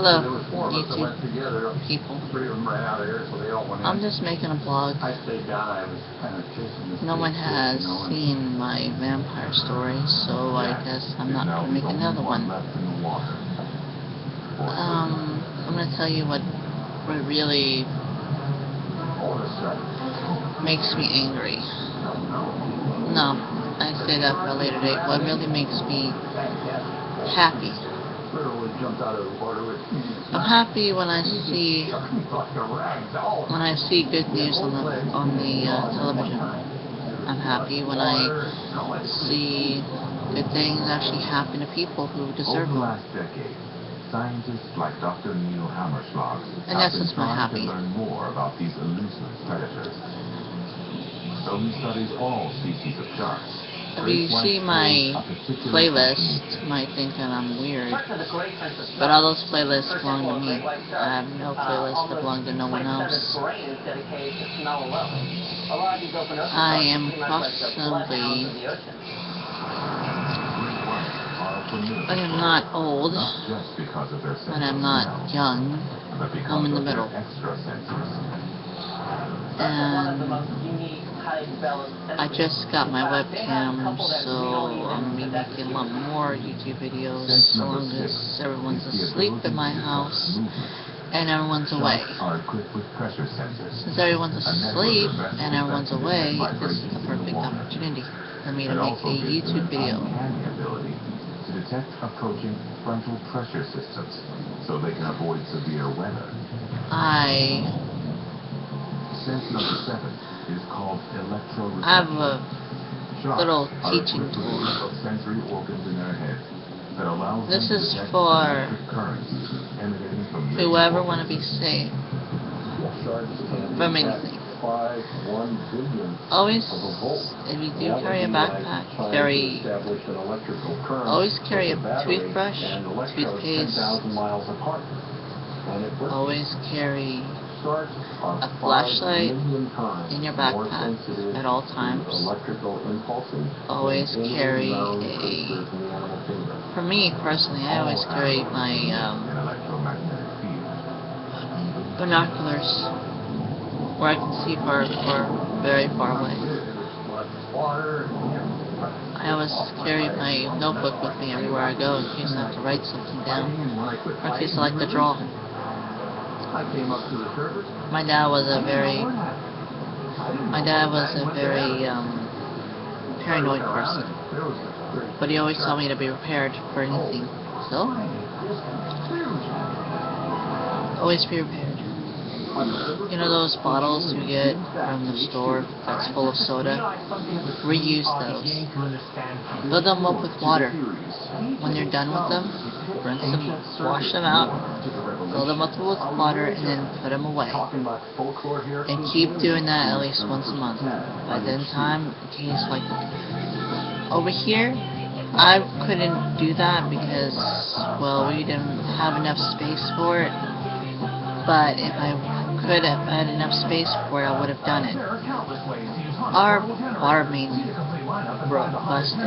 Hello, There was four of us that went YouTube together. people. Three of them ran out of here, so they all went in. I'm just making a blog. I stayed down. I was kind of chasing the No one stage has shift, you know, seen my vampire story, so I guess I'm not going to make another one. I'm going to tell you what really makes me angry. No, I say that for a later date. What really makes me happy. I'm happy when I see good news on the television. I'm happy when I see good things actually happen to people who deserve them. Scientists like Dr. Neil Hammerschlag And that's just my happy. to learn more about these elusive predators. So he studies all species of sharks. If you see my playlist, you might think that I'm weird, but all those playlists belong to me. I have no playlist that belong to no one else. I am approximately, I am not old, and I'm not young. I'm in the middle. And I just got my webcam, so I'm going to be making a lot more YouTube videos as long as everyone's asleep in my house and everyone's away. Since everyone's asleep and everyone's away, this is the perfect opportunity for me to make a YouTube video. To detect approaching frontal pressure systems so they can avoid severe weather. Sense number 7 is called electroreception. I have a little teaching tool. Sensory organs in their head that allows this is for whoever want to be safe from anything. Always, if you do carry a backpack, always carry a toothbrush, toothpaste, always carry a flashlight in your backpack at all times. Always carry for me personally, I always carry my binoculars where I can see very far away. I always carry my notebook with me everywhere I go in case I have to write something down, or in case I like to draw. My dad was a very paranoid person, but he always told me to be prepared for anything. So, always be prepared. You know those bottles you get from the store that's full of soda? Reuse those. Fill them up with water. When you're done with them, rinse them, wash them out, fill them up with water, and then put them away. And keep doing that at least once a month. By then time, in case like over here, I couldn't do that because, well, we didn't have enough space for it. But if I could have had enough space for it, I would have done it. Our water main busted,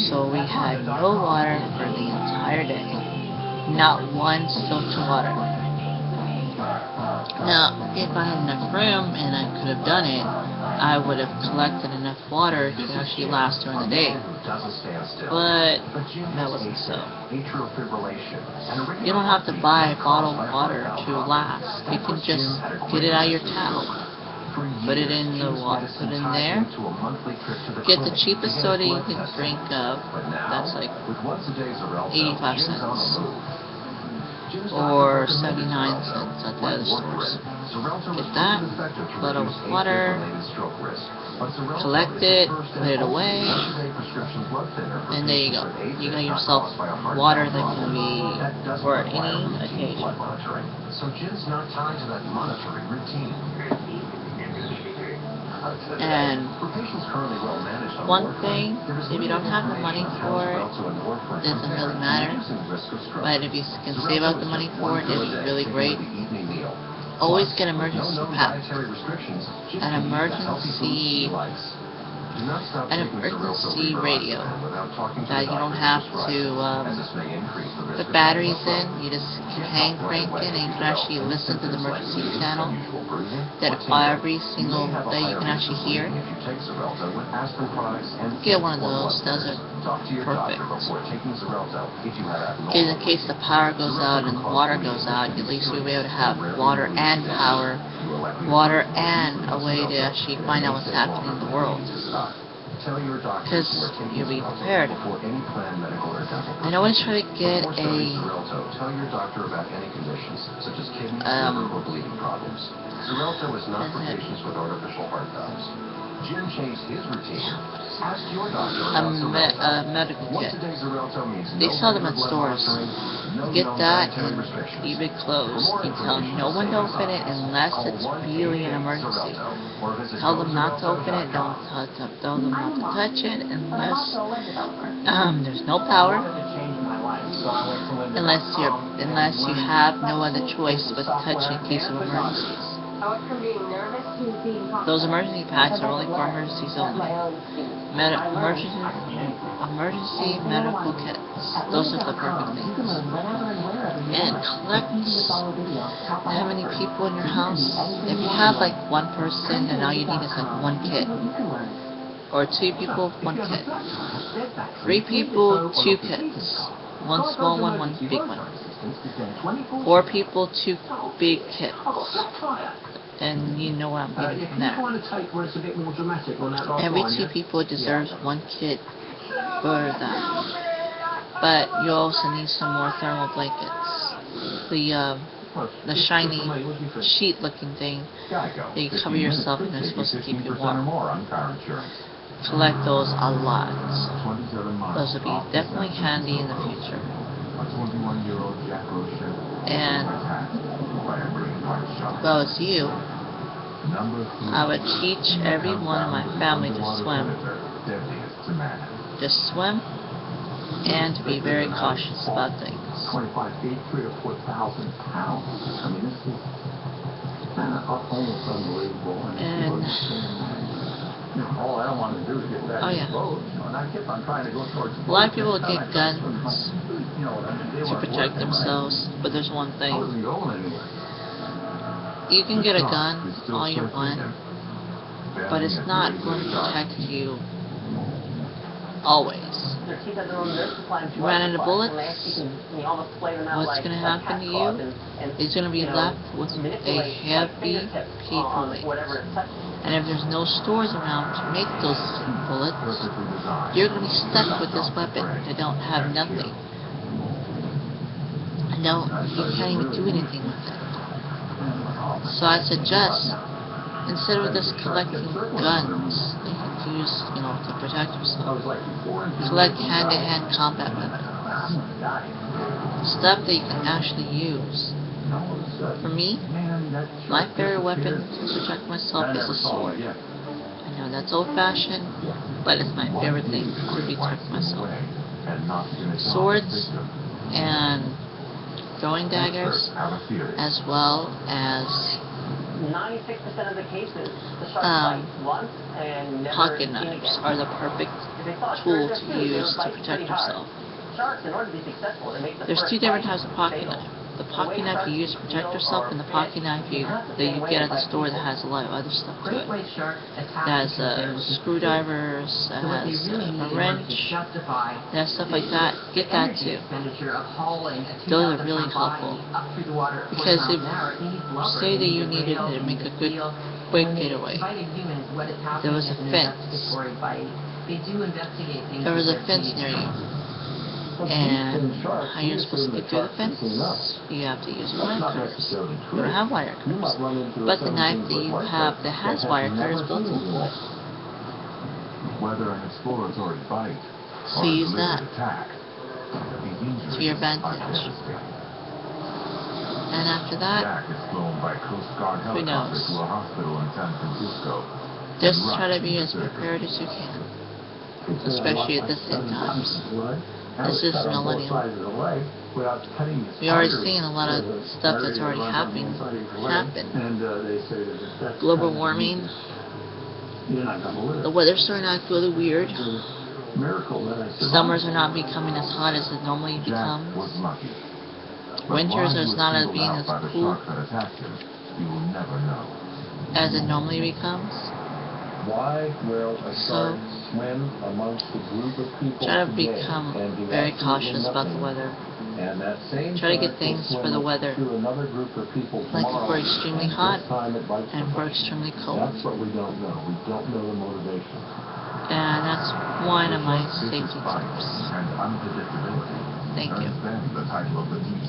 so we had no water for the entire day. Not one source of water. Now, if I had enough room and I could have done it, I would have collected enough water to actually last during the day. But that wasn't so. You don't have to buy bottled water to last. You can just get it out of your tap. Put it in the water. Put it in there. Get the cheapest soda you can drink of. That's like 85 cents. Or 79 cents at the other stores. Get that, fill it up with water, collect it, put it away, and there you go. You got yourself water that can be for any occasion. And one thing, if you don't have the money for it, it doesn't really matter. But if you can save up the money for it, it'd be really great. Always get an emergency pack. An emergency Do not stop an taking Xarelto emergency radio without talking to that the you don't doctor have first, to as this may increase the risk put of batteries stroke. in. You just hang crank it and you can actually listen to the emergency channel that every single that you can actually hear. If you take Xarelto with aspirin products and Get one of those. Those are talk to your perfect. doctor before taking Xarelto if you have abnormal In case the power goes out and water goes out, at least we'll be able to have water and power, water and a way to actually find out what's happening in the world. Tell your doctor Because before taking you'll be Xarelto prepared. before any planned medical or dental And I always try to get Before starting a Xarelto, tell your doctor about any conditions, such as kidney, liver, or bleeding problems. Xarelto is not for patients with artificial heart valves. Jim changed his routine. Ask your doctor about Xarelto. medical kit. Once-a-day Xarelto means They no sell them at regular stores. blood monitoring, no Get known that dietary and restrictions. keep it closed. For more You tell information, no one to save open it us. unless Call it's really an emergency. Xarelto, or visit Tell them not to open it. GoXarelto.com. Tell them not to touch it unless there's no power. Unless you have no other choice but to touch it in case of emergencies. Those emergency packs are only for emergencies only. Emergency medical kits. Those are the perfect things. And collect how many people in your house. If you have like one person and all you need is like one kit. Or two people, one kit. 3 people, 2 kits. One small one, one big one. 4 people, 2 big kits. And you know what I'm getting from there. Every 2 people deserves 1 kit for that. But you also need some more thermal blankets. The shiny sheet-looking thing that you cover yourself in is supposed to keep you warm. Collect those a lot. Those will be definitely handy in the future. And if I was you, I would teach everyone in my family to swim. Just swim and to be very cautious about things. 25 feet, 3,000 to 4,000 pounds. I mean, this is almost unbelievable. And all I want to do is get back oh to yeah. the boat, and I keep on trying to go towards the A boat. lot of people get guns You know what I mean? They to weren't protect working, themselves, but there's one right? I thing. wasn't going anywhere. You can get a gun all you want, but it's not going to protect you always. If you run out of bullets, what's going to happen to you is going to be left with a heavy paperweight. And if there's no stores around to make those bullets, you're going to be stuck with this weapon that don't have nothing. No, you can't even do anything with it. So I suggest, instead of just collecting guns that you can use, to protect yourself, collect hand-to-hand combat weapons. Stuff that you can actually use. For me, my favorite weapon to protect myself is a sword. I know that's old-fashioned, but it's my favorite thing to protect myself. Swords and throwing daggers, as well as 96% of the cases, the shark bites once and never pocket seen knives again. are the perfect tool to use to protect yourself. Sharks, in order to be successful, they make the There's first 2 different bite types of pocket fatal. knife. The pocket knife you use to protect yourself, and the pocket knife that you get at the store that has a lot of other stuff to it. It has screwdrivers, it has a wrench, it has stuff like that. Get that too. Those are really helpful. Because if, say that you needed to make a good, quick getaway, there was a fence. There was a fence near you. And how you're supposed to get through the fence? You have to use wire cutters. You don't have wire cutters. But the knife that you have that has wire cutters built into it. Whether an exploratory bite So or a use that deliberate attack, the to your injuries are advantage. devastating. And after that, Jack is flown by Coast Guard who helicopter knows? to a hospital in San Francisco. Just try to be as prepared as you can. Especially at this end times. This is millennium. We're already seeing a lot of stuff that's already happened. Global warming, You're not gonna live. The weather's starting to act really weird. It's a miracle that I survived. Summers are not becoming as hot as it normally Jack becomes. was lucky. But Winters why he is was not as singled being out as by the cool shark that attacked him, you will never know. as it normally becomes. Why will a So, shark swim amongst a group of people try to today become and do very absolutely cautious about the nothing, weather. and that same Try to get shark will things swim for the weather. to another group of people Like tomorrow, for extremely and hot this time it bites and the for hook. extremely cold. That's what we don't know. We don't know the motivation. And that's one of my Vicious safety bites tips. and unpredictability Thank you. earned them the title of the deep